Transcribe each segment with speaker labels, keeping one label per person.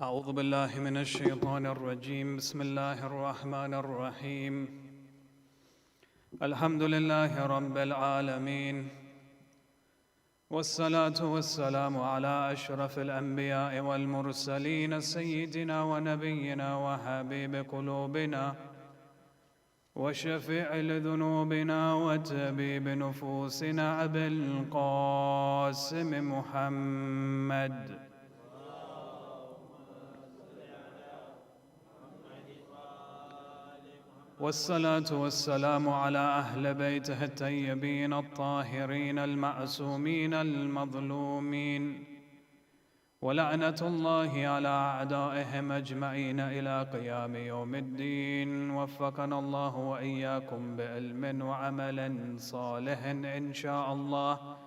Speaker 1: أعوذ بالله من الشيطان الرجيم بسم الله الرحمن الرحيم الحمد لله رب العالمين والصلاة والسلام على أشرف الأنبياء والمرسلين سيدنا ونبينا وحبيب قلوبنا وشفيع لذنوبنا وتبيب نفوسنا أبي القاسم محمد والصلاة والسلام على أهل بيته الطيبين الطاهرين المعصومين المظلومين ولعنة الله على أعدائهم أجمعين إلى قيام يوم الدين. وفقنا الله وإياكم بعلم وعمل صالح إن شاء الله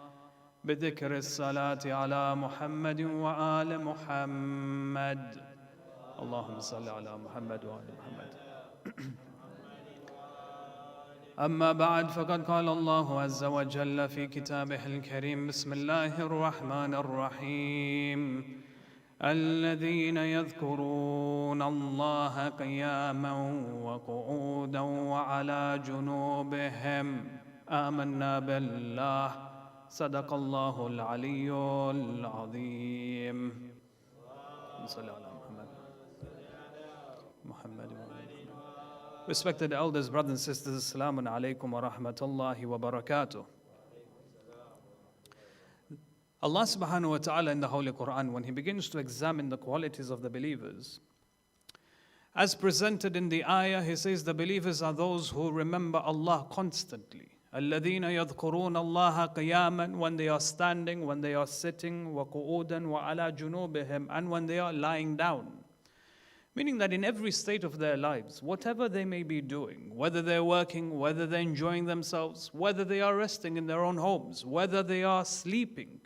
Speaker 1: بذكر الصلاة على محمد وآل محمد. اللهم صل على محمد وآل محمد. أما بعد فقد قال الله عز وجل في كتابه الكريم بسم الله الرحمن الرحيم الذين يذكرون الله قياما وقعودا وعلى جنوبهم آمنا بالله صدق الله العلي العظيم. صلى على محمد. Respected elders, brothers and sisters, Assalamu alaikum wa rahmatullahi wa barakatuh. Allah subhanahu wa ta'ala in the Holy Quran, when He begins to examine the qualities of the believers, as presented in the ayah, He says the believers are those who remember Allah constantly. الَّذِينَ يَذْكُرُونَ اللَّهَ قِيَامًا, when they are standing, when they are sitting, وَقُعُودًا وَعَلَى جُنُوبِهِمْ, and when they are lying down. Meaning that in every state of their lives, whatever they may be doing, whether they're working, whether they're enjoying themselves, whether they are resting in their own homes, whether they are sleeping,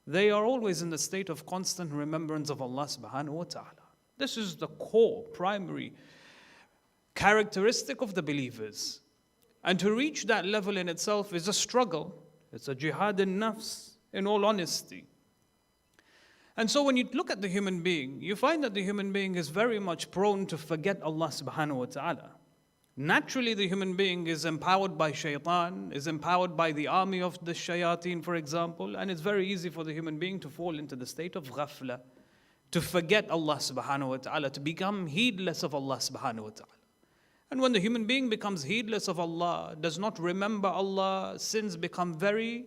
Speaker 1: they are always in the state of constant remembrance of Allah subhanahu wa ta'ala. This is the core, primary characteristic of the believers. And to reach that level in itself is a struggle. It's a jihad in nafs, in all honesty. And so when you look at the human being, you find that the human being is very much prone to forget Allah subhanahu wa ta'ala. Naturally, the human being is empowered by shaitan, is empowered by the army of the shayateen, for example, and it's very easy for the human being to fall into the state of ghafla, to forget Allah subhanahu wa ta'ala, to become heedless of Allah subhanahu wa ta'ala. And when the human being becomes heedless of Allah, does not remember Allah, sins become very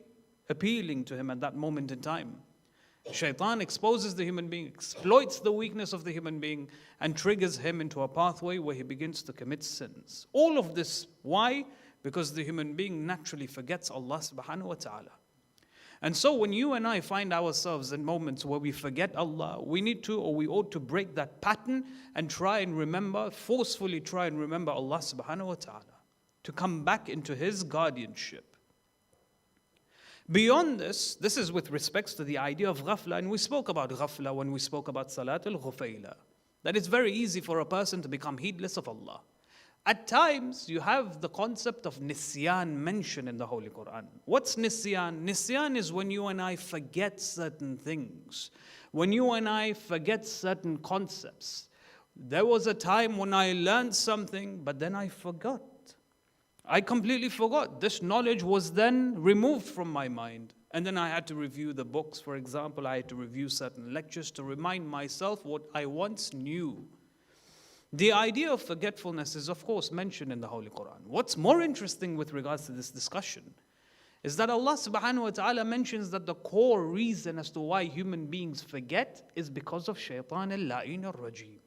Speaker 1: appealing to him at that moment in time. Shaitan exposes the human being, exploits the weakness of the human being, and triggers him into a pathway where he begins to commit sins. All of this, why? Because the human being naturally forgets Allah subhanahu wa ta'ala. And so when you and I find ourselves in moments where we forget Allah, we need to, or we ought to break that pattern and try and remember, forcefully try and remember Allah subhanahu wa ta'ala, to come back into His guardianship. Beyond this, this is with respects to the idea of ghafla, and we spoke about ghafla when we spoke about Salat al-Ghufayla, that it's very easy for a person to become heedless of Allah. At times, you have the concept of nisyan mentioned in the Holy Quran. What's nisyan? Nisyan is when you and I forget certain things, when you and I forget certain concepts. There was a time when I learned something, but then I forgot. I completely forgot. This knowledge was then removed from my mind. And then I had to review the books, for example. I had to review certain lectures to remind myself what I once knew. The idea of forgetfulness is, of course, mentioned in the Holy Quran. What's more interesting with regards to this discussion is that Allah subhanahu wa ta'ala mentions that the core reason as to why human beings forget is because of shaitan al-la'in al-rajim.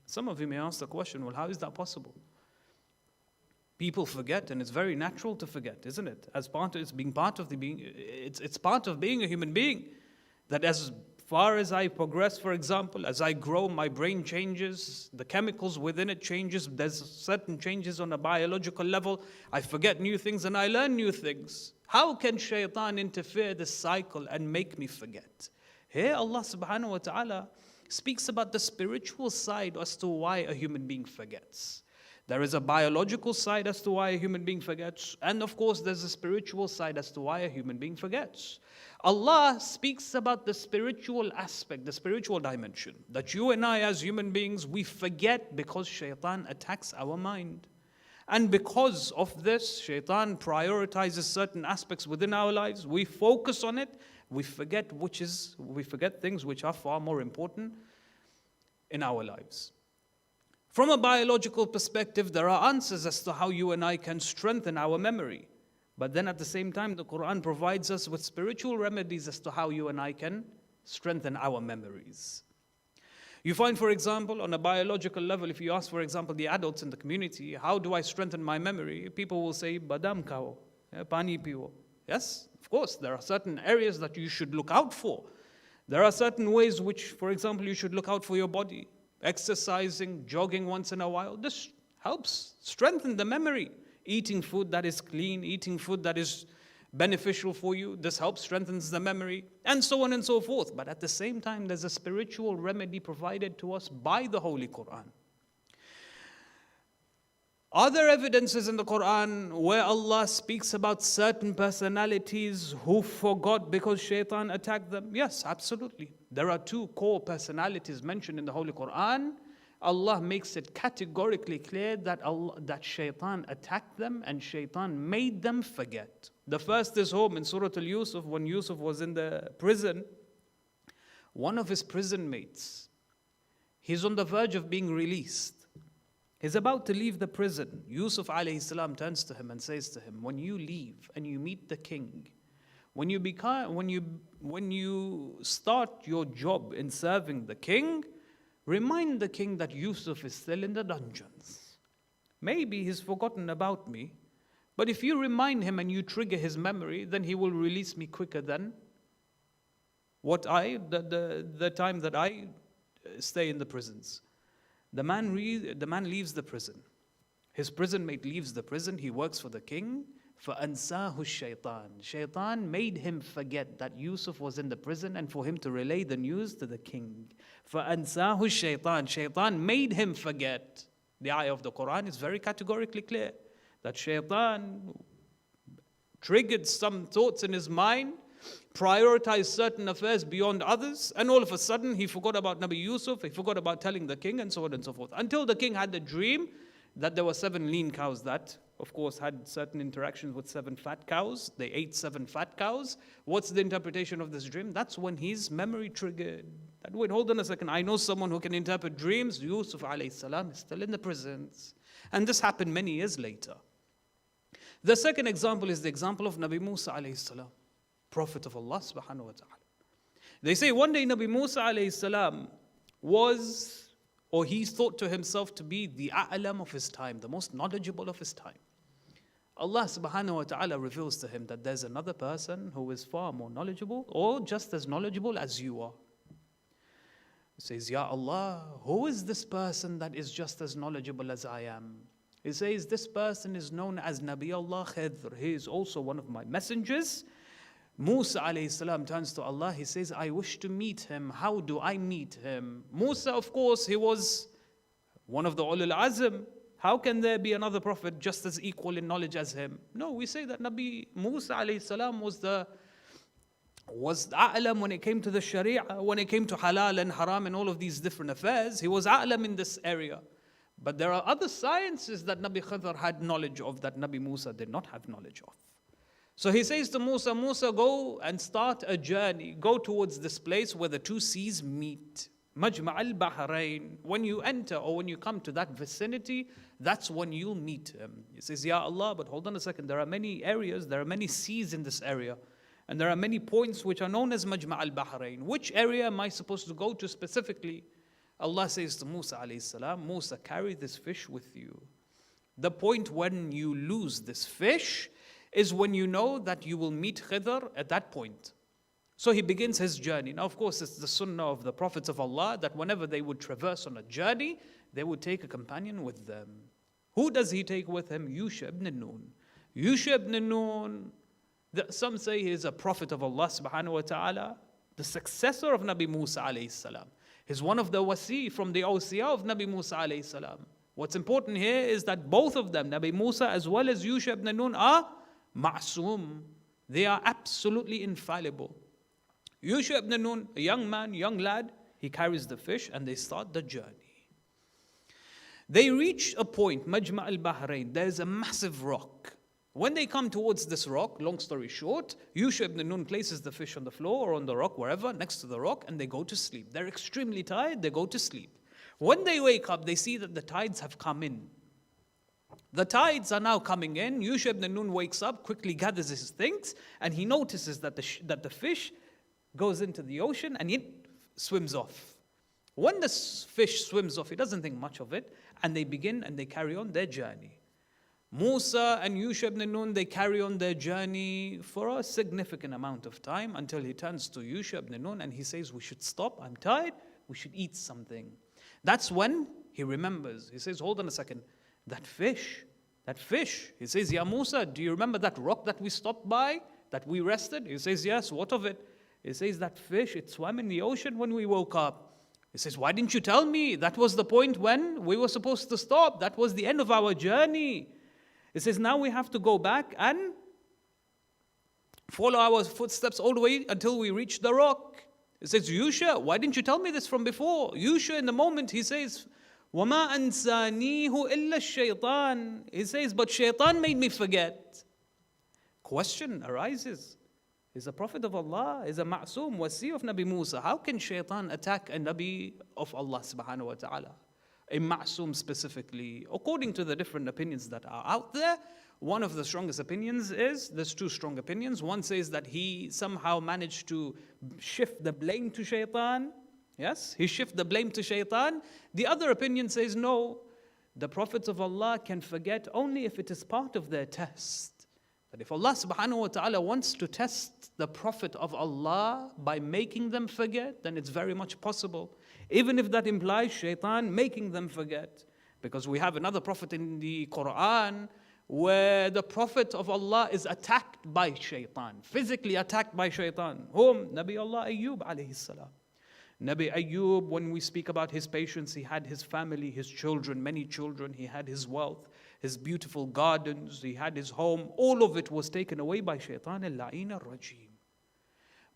Speaker 1: Some of you may ask the question, well, how is that possible? People forget, and it's very natural to forget, isn't it? As part of it's being part of the being, it's part of being a human being. That as far as I progress, for example, as I grow, my brain changes, the chemicals within it changes. There's certain changes on a biological level. I forget new things and I learn new things. How can shaitan interfere this cycle and make me forget? Here, Allah subhanahu wa ta'ala speaks about the spiritual side as to why a human being forgets. There is a biological side as to why a human being forgets, and of course there's a spiritual side as to why a human being forgets. Allah speaks about the spiritual aspect, the spiritual dimension, that you and I as human beings, we forget because shaitan attacks our mind. And because of this, shaitan prioritizes certain aspects within our lives. We focus on it, we forget things which are far more important in our lives. From a biological perspective, there are answers as to how you and I can strengthen our memory. But then at the same time, the Quran provides us with spiritual remedies as to how you and I can strengthen our memories. You find, for example, on a biological level, if you ask, for example, the adults in the community, how do I strengthen my memory? People will say, badam khao, pani piyo. Yes, of course, there are certain areas that you should look out for. There are certain ways which, for example, you should look out for your body. Exercising, jogging once in a while, this helps strengthen the memory. Eating food that is clean, eating food that is beneficial for you, this helps strengthens the memory, and so on and so forth. But at the same time, there's a spiritual remedy provided to us by the Holy Quran. Are there evidences in the Quran where Allah speaks about certain personalities who forgot because shaitan attacked them? Yes, absolutely. There are two core personalities mentioned in the Holy Quran. Allah makes it categorically clear that shaitan attacked them and shaitan made them forget. The first is home in Surah Al-Yusuf, when Yusuf was in the prison. One of his prison mates, he's on the verge of being released. He's about to leave the prison. Yusuf alayhi salam turns to him and says to him, when you leave and you meet the king, when you start your job in serving the king, remind the king that Yusuf is still in the dungeons. Maybe he's forgotten about me, but if you remind him and you trigger his memory, then he will release me quicker than the time that I stay in the prisons. The man leaves the prison. His prison mate leaves the prison. He works for the king. فَأَنْسَاهُ الشَّيْطَانِ Shaitan made him forget that Yusuf was in the prison and for him to relay the news to the king. فَأَنْسَاهُ الشَّيْطَانِ Shaitan made him forget. The ayah of the Quran is very categorically clear that shaitan triggered some thoughts in his mind, prioritized certain affairs beyond others, and all of a sudden he forgot about Nabi Yusuf, he forgot about telling the king, and so on and so forth. Until the king had the dream that there were 7 lean cows that, of course, had certain interactions with 7 fat cows. They ate 7 fat cows. What's the interpretation of this dream? That's when his memory triggered. That, wait, hold on a second. I know someone who can interpret dreams. Yusuf alayhi salam is still in the prisons. And this happened many years later. The second example is the example of Nabi Musa alayhi salam, Prophet of Allah subhanahu wa ta'ala. They say one day Nabi Musa alayhi salam he thought to himself to be the a'lam of his time, the most knowledgeable of his time. Allah subhanahu wa ta'ala reveals to him that there's another person who is far more knowledgeable or just as knowledgeable as you are. He says, Ya Allah, who is this person that is just as knowledgeable as I am? He says, this person is known as Nabi Allah Khidr. He is also one of my messengers. Musa alayhi salam turns to Allah. He says, I wish to meet him. How do I meet him? Musa, of course, he was one of the Ulul Azm. How can there be another prophet just as equal in knowledge as him? No, we say that Nabi Musa alayhi salam was a'lam when it came to the Sharia, when it came to halal and haram and all of these different affairs. He was a'lam in this area. But there are other sciences that Nabi Khidr had knowledge of that Nabi Musa did not have knowledge of. So he says to Musa, Musa, go and start a journey. Go towards this place where the 2 seas meet. Majma' al-Bahrain. When you enter or when you come to that vicinity, that's when you'll meet him. He says, Ya Allah, but hold on a second. There are many areas, there are many seas in this area. And there are many points which are known as Majma' al-Bahrain. Which area am I supposed to go to specifically? Allah says to Musa alayhi salam, Musa, carry this fish with you. The point when you lose this fish is when you know that you will meet Khidr at that point. So he begins his journey. Now, of course, it's the sunnah of the prophets of Allah that whenever they would traverse on a journey, they would take a companion with them. Who does he take with him? Yusha ibn Nun. Yusha ibn Nun, some say he is a prophet of Allah subhanahu wa ta'ala, the successor of Nabi Musa alayhi salam. He's one of the wasi from the awsiya of Nabi Musa alayhi salam. What's important here is that both of them, Nabi Musa as well as Yusha ibn Nun, are ma'soom. They are absolutely infallible. Yusha ibn Nun, a young man, young lad, he carries the fish and they start the journey. They reach a point, Majma' al-Bahrain, there's a massive rock. When they come towards this rock, long story short, Yusha ibn Nun places the fish on the floor or on the rock, wherever, next to the rock, and they go to sleep. They're extremely tired, they go to sleep. When they wake up, they see that the tides have come in. The tides are now coming in. Yusha ibn Nun wakes up, quickly gathers his things, and he notices that the fish goes into the ocean and it swims off. When the fish swims off, he doesn't think much of it, and they begin and they carry on their journey. Musa and Yusha ibn Nun, they carry on their journey for a significant amount of time until he turns to Yusha ibn Nun and he says, we should stop, I'm tired, we should eat something. That's when he remembers. He says, hold on a second, that fish. He says, Ya Musa, do you remember that rock that we stopped by, that we rested? He says, yes, what of it? He says, that fish, it swam in the ocean when we woke up. He says, why didn't you tell me? That was the point when we were supposed to stop. That was the end of our journey. He says, now we have to go back and follow our footsteps all the way until we reach the rock. He says, Yusha, why didn't you tell me this from before? Yusha, in the moment, he says, وَمَا أَنْسَانِيهُ إِلَّا الشَّيْطَانِ. He says, but shaitan made me forget. Question arises. Is a prophet of Allah, is a ma'soom, wasi of Nabi Musa. How can shaitan attack a Nabi of Allah subhanahu wa ta'ala? A ma'soom specifically. According to the different opinions that are out there, one of the strongest opinions is, there's two strong opinions. One says that he somehow managed to shift the blame to shaitan. Yes, he shifted the blame to shaitan. The other opinion says no, the prophets of Allah can forget only if it is part of their test. That if Allah subhanahu wa ta'ala wants to test the Prophet of Allah by making them forget, then it's very much possible. Even if that implies shaitan making them forget. Because we have another prophet in the Quran where the Prophet of Allah is attacked by shaitan, physically attacked by shaitan. Whom? Nabi Allah Ayyub alayhi salam. Nabi Ayyub, when we speak about his patience, he had his family, his children, many children, he had his wealth, his beautiful gardens, he had his home. All of it was taken away by shaitan al-la'in al-rajim.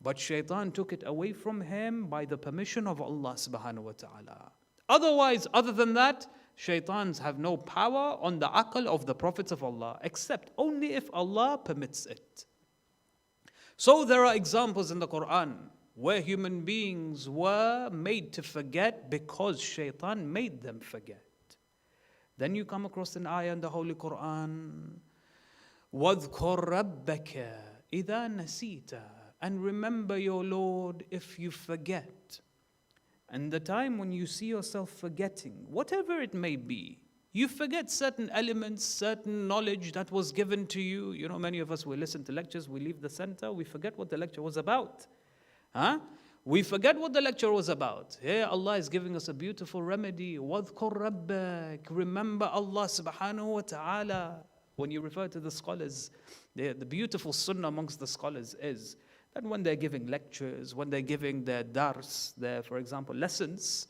Speaker 1: But shaitan took it away from him by the permission of Allah subhanahu wa ta'ala. Otherwise, other than that, shaitans have no power on the aql of the prophets of Allah, except only if Allah permits it. So there are examples in the Quran where human beings were made to forget because shaitan made them forget. Then you come across an ayah in the Holy Quran, وَاذْكُرْ رَبَّكَ إِذَا نَسِيتَ. And remember your Lord if you forget. And the time when you see yourself forgetting, whatever it may be, you forget certain elements, certain knowledge that was given to you. You know, many of us, we listen to lectures, we leave the center, we forget what the lecture was about. We forget what the lecture was about. Here Allah is giving us a beautiful remedy. وَاذْكُرْ رَبَّكَ. Remember Allah subhanahu wa ta'ala. When you refer to the scholars, the beautiful sunnah amongst the scholars is that when they're giving lectures, when they're giving their dars, their, for example, lessons,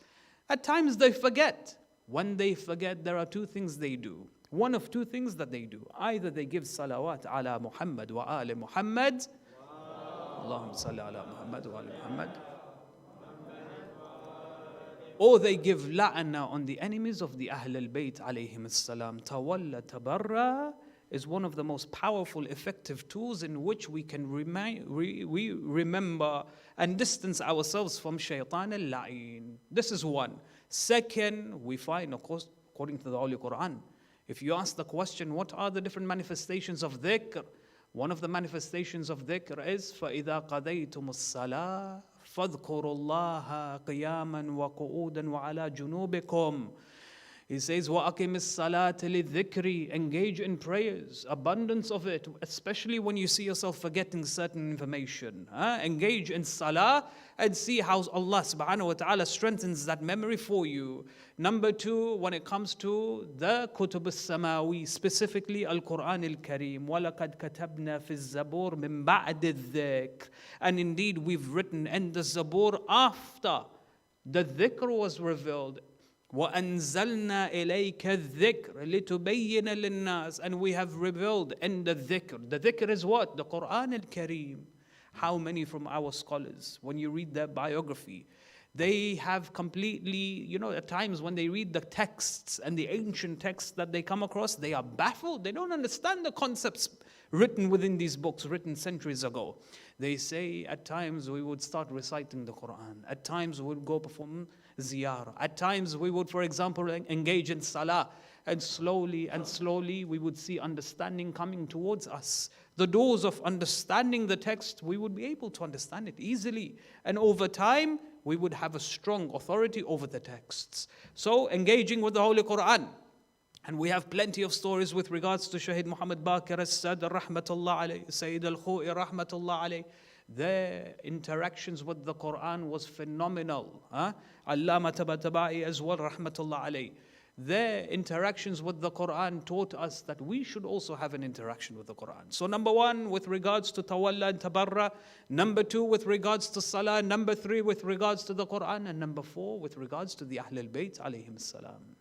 Speaker 1: at times they forget. When they forget, there are two things they do. One of two things that they do. Either they give salawat ala Muhammad wa ali Muhammad, Allahumma salli ala Muhammad wa ali Muhammad. Or they give la'ana on the enemies of the Ahl al-Bayt alayhim as-salam. Tawalla tabarra is one of the most powerful, effective tools in which we can remember and distance ourselves from shaitan al-la'in. This is one. Second, we find, of course, according to the Holy Quran, if you ask the question, what are the different manifestations of dhikr? One of the manifestations of dhikr is فَإِذَا قَضَيْتُمُ الصَّلَاةَ فَاذْكُرُوا اللَّهَ قِيَامًا وَقُعُودًا وَعَلَى جُنُوبِكُمْ. He says, وَأَقِمِ الصَّلَاةَ لِلذِّكْرِ. Engage in prayers, abundance of it, especially when you see yourself forgetting certain information. Engage in salah and see how Allah subhanahu wa ta'ala strengthens that memory for you. Number two, when it comes to the Kutub al-Samawi, specifically Al-Quran al-Kareem, وَلَقَدْ كَتَبْنَا فِي الزَّبُورِ مِن بَعْدِ الذِّكْرِ. And indeed, we've written in the Zabur after the dhikr was revealed. وَأَنزَلْنَا إِلَيْكَ الذِّكْرَ لِتُبَيِّنَ لِلنَّاسِ. And we have revealed in the dhikr. The dhikr is what? The Quran al-Kareem. How many from our scholars, when you read their biography, they have completely, at times when they read the texts and the ancient texts that they come across, they are baffled. They don't understand the concepts written within these books, written centuries ago. They say at times we would start reciting the Quran. At times we would go perform ziyarah. At times we would, for example, engage in salah. And slowly we would see understanding coming towards us. The doors of understanding the text, we would be able to understand it easily. And over time, we would have a strong authority over the texts. So, engaging with the Holy Quran. And we have plenty of stories with regards to Shaheed Muhammad Baqir as-Sadr, rahmatullah alayhi, Sayyid al-Khu'i, rahmatullah alayhi. Their interactions with the Quran was phenomenal. Allama Tabatabai as well, rahmatullah alayhi. Their interactions with the Quran taught us that we should also have an interaction with the Quran. So number one, with regards to tawalla and tabarra. Number two, with regards to salah. Number three, with regards to the Quran. And number four, with regards to the Ahlul Bayt alayhim salam.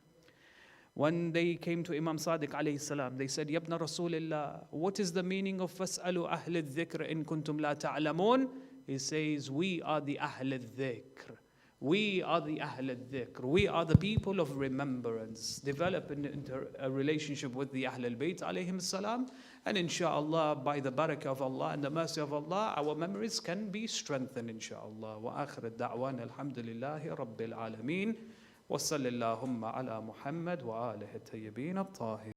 Speaker 1: When they came to Imam Sadiq alayhi salam, they said, Yabna Rasulillah, what is the meaning of Fas'alu Ahl al-Dhikr in kuntum la ta'lamun? He says, we are the Ahl al-Dhikr. We are the Ahl al-Dhikr. We are the people of remembrance. Develop a relationship with the Ahl al-Bayt alayhim salam. And insha'Allah, by the barakah of Allah and the mercy of Allah, our memories can be strengthened insha'Allah. Wa akhir ad-da'wan alhamdulillahi rabbil alameen. Wa sallallahu ala Muhammad wa alihi at-tayyibin at-tahirin.